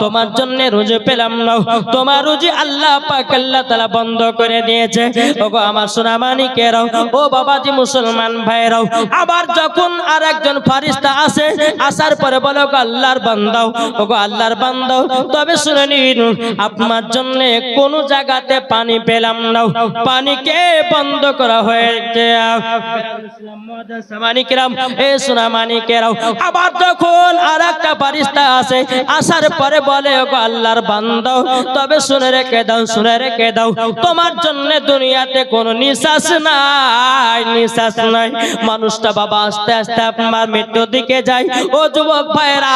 তোমার জন্য রুজি পেলাম না, তোমার রুজি আল্লাহ পাক আল্লাহ তাআলা বন্ধ করে দিয়েছে। ওগো আমার সোনা মানিকেরাও, ও বাবাজি মুসলমান ভাইরাও, আবার যখন আর একজন ফেরেশতা আসে, আসার পরে বলো গো আল্লাহর বান্দাও, ওগো আল্লাহর বান্দাও, তবে শুনে নিন, আপনার জন্য কোন জায়গাতে পানি পেলাম না, পানিকে বন্ধ করা হয়েছে। মানিকেরাম, এ সোনা মানিকেরাও, আবার যখন আর একটা ফেরেশতা আসে, আসার পরে বলে ওগো আল্লাহর বান্দাও, তবে শুনে রেখে দাও, শুনে রেখে দাও, তোমার জন্য দুনিয়াতে কোন নিঃশ্বাস নাই, নিঃশ্বাস নাই। মানুষটা বাবা আস্তে আস্তে আপনার মৃত্যুর দিকে যায়। ও যুবক ভাইরা,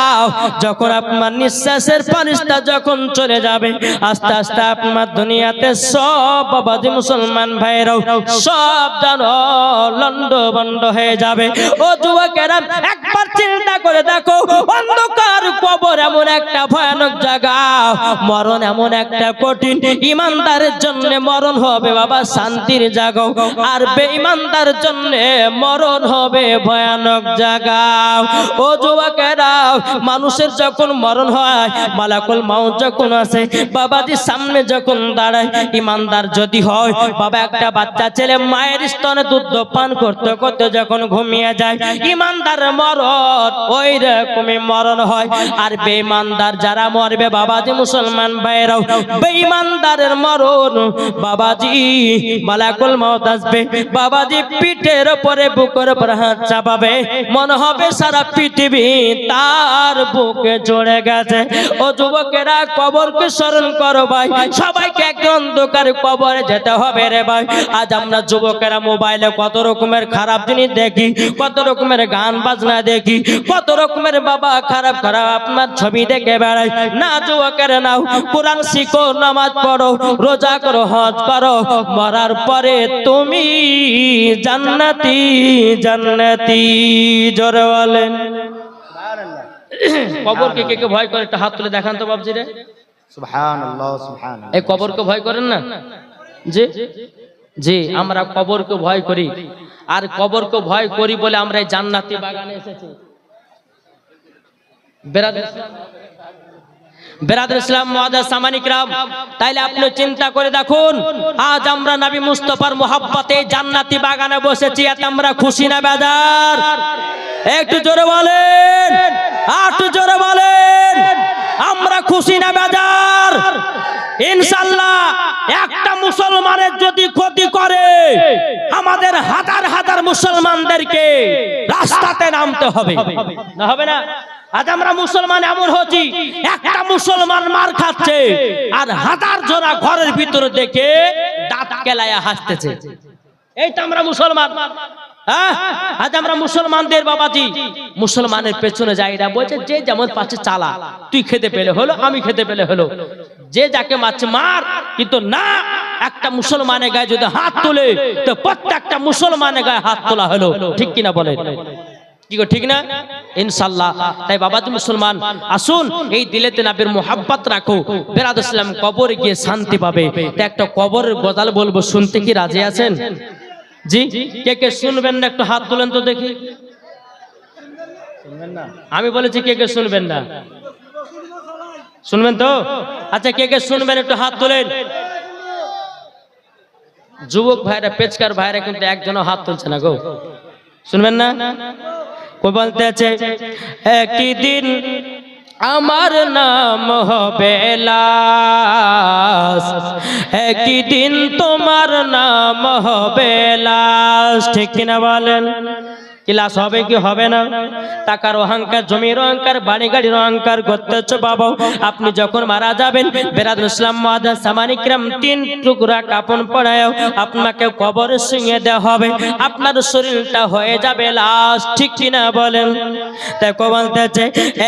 যখন আপনার নিঃশ্বাসের ফেরেশতা যখন চলে যাবে, আস্তে আস্তে আপনার দুনিয়াতে সব বাবাজি মুসলমান ভাইরাও সব জানো লন্ড বন্ড হয়ে যাবে। ও যুবকেরা, একবার চিন্তা করে দেখো, অন্ধকার কবর এমন একটা ভয়ানক জায়গা, মরণ এমন একটা কঠিন, ইমানদারের জন্য মরণ হবে বাবা শান্তির জায়গা, আর বেঈমানদার জন্য মরণ হবে ভয়ানক জায়গা। ও যুবকেরা, মানুষের যখন মরণ হয়, মালাকুল মাউত যখন আসে, বাবাজি সামনে যখন দাঁড়ায়, ইমানদার যদি হয় বাবা, একটা বাচ্চা ছেলে মায়ের স্তনে দুধ পান করতে করতে যখন ঘুমিয়ে যায়, ইমানদার মরণ ওই রকমই মরণ হয়। আর বেঈমানদার যারা মরবে বাবাজি মুসলমান ভাইরাও, বেঈমানদারের মরণ বাবাজি মালাকুল মাউত আসবে, বাবাজি পিঠের উপরে বুকের উপর হাত চাপাবে, মনে হবে সারা পৃথিবী তার বুকে জড়ে গেছে। ও যুবকেরা, কবরকে স্মরণ করো ভাই, সবাইকে এক অন্ধকার কবরে যেতে হবে রে ভাই। আজ আমরা যুবকেরা মোবাইলে কত রকমের খারাপ জিনিস দেখি, কত রকমের গান বাজনা দেখি, কত রকমের বাবা খারাপ খারাপ আপনার ছবি দেখে বেড়াই। না যুবকেরা, নাও কোরআন শিখো, নামাজ পড়ো, রোজা করো, হজ করো, মরার পরে তুমি জান্নাতি জান্নাতি। জোরে বলেন কবরকে কে কে ভয় করে? একটা হাত তুলে দেখান তো বাবজি রে। সুবহানাল্লাহ সুবহানাল্লাহ। এই কবরকে ভয় করেন না? জি জি আমরা কবরকে ভয় করি, আর কবরকে ভয় করি বলে আমরা এই জান্নাতি বাগানে এসেছি। বেরাদর ইসলাম মুআজ্জাজ সামানিক রাম, তাইলে আপনি চিন্তা করে দেখুন, আজ আমরা নবী মুস্তাফার মোহাব্বতে জান্নাতি বাগানে বসেছি, এতে আমরা খুশি না বেজার? একটু জোরে বলেন, একটু জোরে বলেন, আমরা খুশি না বেজার? ইনশাআল্লাহ একটা মুসলমানের যদি ক্ষতি করে, আমাদের হাজার হাজার মুসলমানদেরকে রাস্তাতে নামতে হবে, না হবে না? আজ আমরা মুসলমান এমন হচ্ছি, একটা মুসলমান মার খাচ্ছে আর হাজার জনা ঘরের ভিতরে দেখে দাঁত কেলায়া হাসতেছে। এই তো আমরা মুসলমান। আজ আমরা মুসলমানদের বাবাজি মুসলমানের পেছনে যাই না, বলছে যে যেমন পাচ্ছে চালা, তুই খেতে পেলে হলো, আমি খেতে পেলে হলো, যে যাকে মারছে মার, কিন্তু না, একটা মুসলমানের গায়ে যদি হাত তোলে তো প্রত্যেকটা মুসলমানের গায়ে হাত তোলা হলো। ঠিক কিনা বলেন? কি গো ঠিক না? ইনশাআল্লাহ। তাই বাবাজি মুসলমান, আসুন এই দিলেতে নবীর মোহাব্বত রাখো, বেরাদর ইসলাম কবরে গিয়ে শান্তি পাবে। তো একটা কবরের গজাল বলবো, শুনতে কি রাজি আছেন? জি, কে কে শুনবেন না একটু হাত তোলেন তো দেখি। আমি বলেছি কে কে শুনবেন না, শুনবেন তো? আচ্ছা কে কে শুনবেন একটু হাত তোলেন। যুবক ভাইরা, পেচকার ভাইরা কিন্তু একজনও হাত তুলছে না গো, শুনবেন না? কো বলতে আছে, একই দিন আমার নাম হবে লাশ, একই দিন তোমার নাম হবে লাশ। ঠিক কিনা বলেন? ক্লাস হবে কি হবে না? টাকার অহংকার, জমির অহংকার, বাড়ি গাড়ির অহংকার করতেছ বাবা। আপনি যখন মারা যাবেন, বেরাদর ইসলাম মুআজ্জাজ সামানিক রাম, 3 টুকরা কাপড় পরায়ও আপনাকে কবরে শুইয়ে দেওয়া হবে, আপনার শরীরটা হয়ে যাবে লাশ। ঠিক কিনা বলেন? দেখো বলতেছে,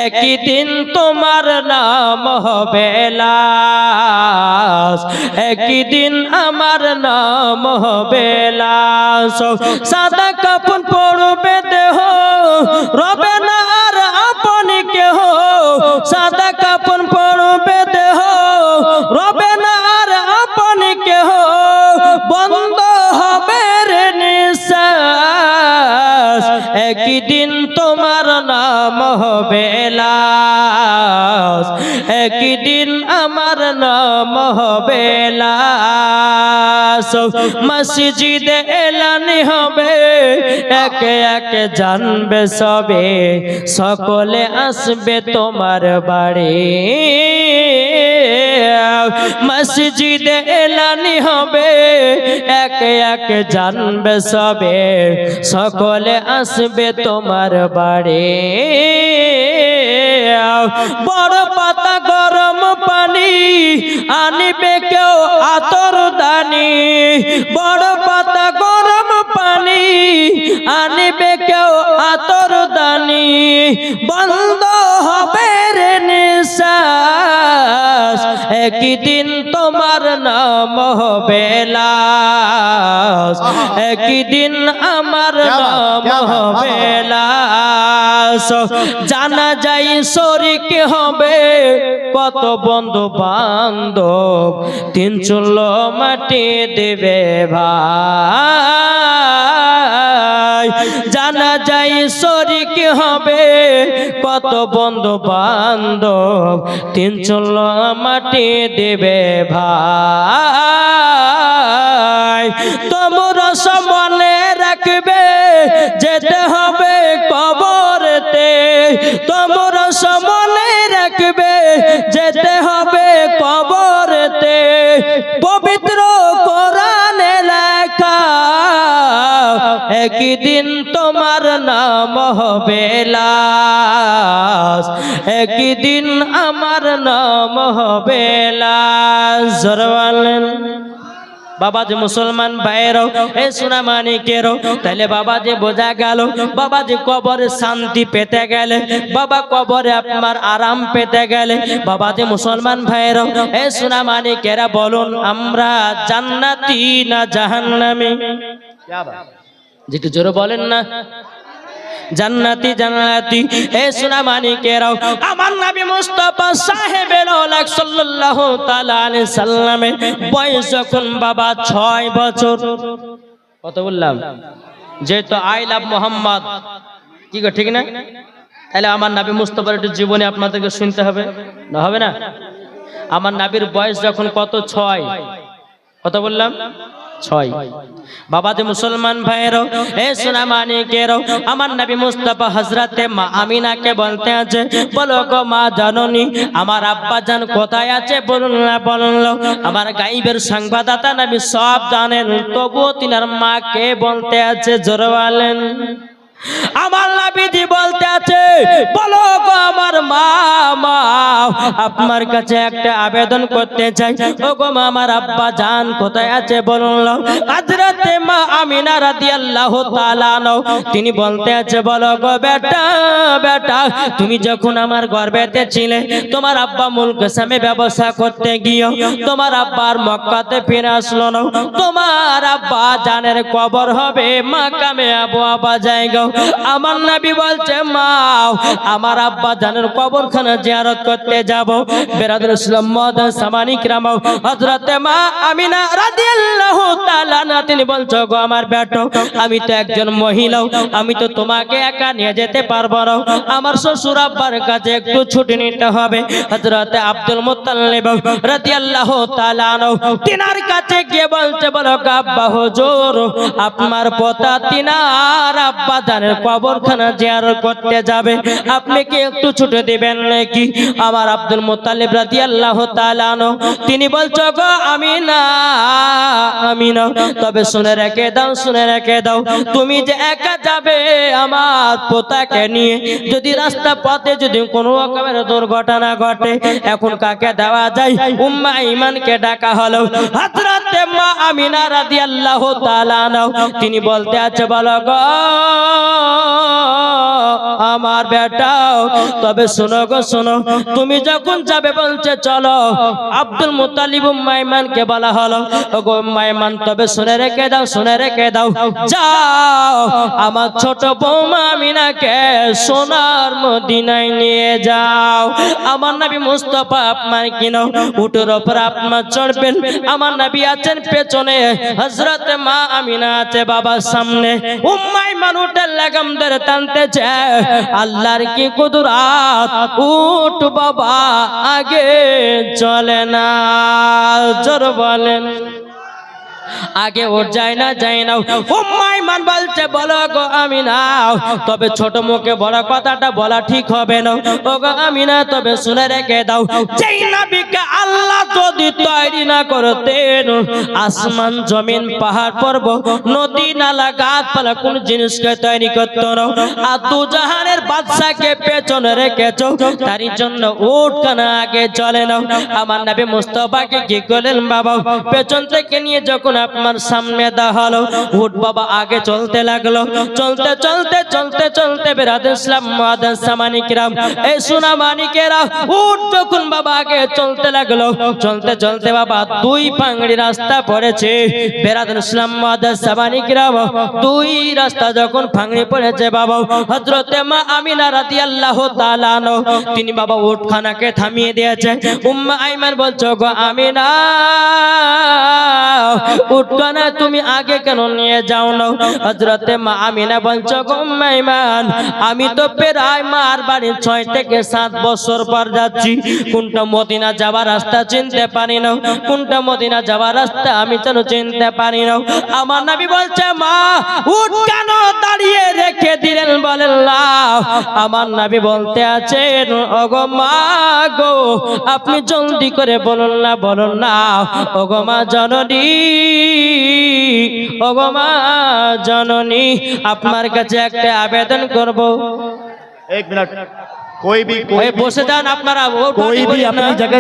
একই দিন তোমার নাম হবে লাশ, একই দিন আমার নাম হবে লাশ। সাদা কাপড় পরবে দেহ, রবে না আর আপনি কেহ, সাদা কাপড় পরবে দেহ, রবে না আর আপনি কেহ, বন্ধ হবে রে নিঃশ্বাস, একই দিন তোমার নাম হবে লাশ, একই দিন আমার নাম হবে লাশ। মসজিদে এলানি হবে, একে একে জানবে সবে, সকলে আসবে তোমার বাড়ি। মসজিদে এলানি হবে, একে একে জানবে সবে, সকলে আসবে তোমার বাড়ি। বড় পাতা গরম পানি আনিবে কেউ আতর দানি, বড় পাতা গরম পানি আনিবে কেউ আতর দানি, বন্ধ হবে রে নিঃশ্বাস, একই দিন তোমার নাম হবে লাশ, একই দিন আমার নাম হবে লাশ। জানা যাই শরিক হবে কত বন্ধু বান্ধব, 3 চুলো মাটি দেবে ভাই। জানা যাই শরিক হবে কত বন্ধু বান্ধব, 3 চুলো মাটি দেবে ভাই। তোমরা মনে রাখবে যেতে হবে কবরেতে, তোমরা মনে রাখবে যেতে হবে কবরেতে, পবিত্র কোরআনে লেখা একই দিন তোমার নাম হবে লাশ, একই দিন আমার নাম হবে লাশ। জোরে বলেন। বাবা যে মুসলমান ভাইয়েরও, এ সোনা মানিকেরও, তাহলে বাবা যে বোঝা গেল, বাবা যে কবরে শান্তি পেতে গেলে, বাবা কবরে আপনার আরাম পেতে গেলে, বাবা যে মুসলমান ভাইয়েরও, এ সোনা মানিকেরা বলুন, আমরা জান্নাতি না জাহান্নামী? যেটা জোরে বলেন না। জান্নাতি জান্নাতি এ সোনা মানিকেরাও আমার নবী মুস্তাফা সাহেবের লাখ সাল্লাল্লাহু তাআলা আলাইহি সাল্লামের বয়স যখন বাবা 6 বছর। কত বললাম? যেহেতু আই লাভ মোহাম্মদ, কি গো ঠিক না? তাহলে আমার নবী মুস্তাফার একটু জীবনে আপনাদেরকে শুনতে হবে, না হবে না? আমার নবীর বয়স যখন কত? 6। কত বললাম? 6। বাবা যে মুসলমান ভাইয়েরও এ সোনা মানিকেরও আমার নবী মুস্তাফা হযরতে মা আমিনাকে বলতে আছে, বলো গো মা জননী আমার আব্বা জান কোথায় আছে বলুন না, বলুন না। আমার গায়েবের সংবাদদাতা নবী সব জানেন, তবুও তিনার মাকে বলতে আছে, জোরে বলেন। আমার নবীজি বলতে আছে, বলো গো আমার মা, মা আপনার কাছে একটা আবেদন করতে চাই, ও গো মা আমার আব্বা জান কোথায় আছে বলুন না। হযরতে মা আমিনা রাদিয়াল্লাহু তাআলা আনহা তিনি বলতে আছে, বলো গো বেটা, বেটা তুমি যখন আমার গর্ভেতে ছিলে তোমার আব্বা মুলকসামে ব্যবসা করতে গিয়ে তোমার আব্বার মক্কাতে ফিরে আসলো না, তোমার আব্বা জানের কবর হবে মাকামে আবু আবা জায়গা। আমার নবী বলছে, মা আমার আব্বা জানের কবরখানা জিয়ারত করতে যাব। বেরাদুল ইসলাম মুআদ্দিন সামানি কিরাম হযরতে মা আমিনা রাদিয়াল্লাহু তাআলা আনহা তিনি বলছো, গো আমার বেটো আমি তো একজন মহিলা, আমি তো তোমাকে একা নিয়ে যেতে পারবো না, আমার শ্বশুর আব্বার কাছে একটু ছুটি নিতে হবে। হযরতে আব্দুল মুত্তালিব রাদিয়াল্লাহু তাআলা আনহু তিনার কাছে গিয়ে বলছে, বলো আব্বা হুজুর আপনার পোতা তিনার আব্বা জানের কবরখানা জিয়ারত করতে যাবে, আপনি কি একটু ছুটি দিবেন নাকি? আমার আব্দুল মুত্তালিব রাদিয়াল্লাহু তাআলা আনহু তিনি বলছো, গো আমিনা, আমিনা তবে শুনে রেখে দাও, শুনে রেখে দাও, তুমি যে একা যাবে আমার পোতাকে নিয়ে, যদি রাস্তা পথে যদি কোনো রকমের দুর্ঘটনা ঘটে, এখন কাকে দেওয়া যায়? উম্মে আইমানকে ডাকা হলো। হযরতে মা আমিনা রাদিয়াল্লাহু তাআলা আনহা তিনি বলতে আছে, বলো গো আমার বেটাও তবে শোনো গো শোনো, তুমি যখন যাবে বলছে চলো। আব্দুল মুত্তালিব উম্মে আইমানকে বলা হলো, ওগো উম্মে আইমান তবে শুনে রেখে দাও, শুনে রেখে দাও, যাও আমার ছোট বৌমা আমিনাকে সোনার মদিনায় নিয়ে যাও। আমার নবী মুস্তাফা আপনার কিনো উটের উপর আপনার চড়বেন, আমার নবী আছেন পেছনে, হযরতে মা আমিনা আছে বাবার সামনে। উম্মে আইমান উটের লাগাম ধরে টানতেছে, আল্লাহর কি কুদরত, উট বাবা আগে চলে না, জোর বলেন। আগে ওর যায় না, যায় না। উম্মে আইমান বলছে, বলো গো আমিনা তবে ছোট মুখে বড় কথাটা বলা ঠিক হবে না, ও গো আমিনা তবে শুনে রেখে দাও, যেই নবীকে আল্লাহ যদি তৈরি না করতেন, আসমান জমিন পাহাড় পর্বত নদী নালা গাছপালা কোন জিনিসকে তৈরি করতো না, আর দু জাহানের বাদশাকে পেছনে রেখেছো, তারই জন্য উট কানা আগে চলে না। আমার নবী মুস্তাফাকে কি করলেন বাবা, পেছন থেকে নিয়ে যখন আপনার সামনে দেওয়া হলো, উট বাবা আগে চলতে লাগলো, চলতে চলতে চলতে চলতে বেরাদুল ইসলাম মুআদ্দিন সামানি কিরাম এই সোনা মানিকেরা উট যখন বাবা আগে চলতে লাগলো, চলতে চলতে বাবা দুই পাংড়ি রাস্তা পড়েছে। বেরাদুল ইসলাম মুআদ্দিন সামানি কিরাম দুই রাস্তা যখন পাংড়ি পড়েছে বাবা, হযরতে মা আমিনা রাদিয়াল্লাহু তাআলা আনহা তিনি বাবা উটখানাকে থামিয়ে দিয়েছে। উম্মে আইমান বলছো, গো আমিনা উটখানা তুমি আগে কেন নিয়ে যাও না? হযরতে মা আমিনা বলছো, গো উম্মে আইমান আমি তো প্রায় মার বাড়ি 6 থেকে 7 বছর পর যাচ্ছি, কোনটা মদিনা যাওয়ার রাস্তা চিনতে পারি না, কোনটা মদিনা যাওয়ার রাস্তা আমি যেন চিনতে পারি না। আমার নবী বলছে, মা উট কেন দাঁড়িয়ে রেখে দিলেন বলেন না। আমার নবী বলতে আছেন, ওগো মা গো আপনি জলদি করে বলুন না, বলুন না, ওগো মা জননী, ওগো মা জননী আপনার কাছে একটা আবেদন করব। एक मिनट, कोई भी বসে যান আপনারা, कोई भी अपनी जगह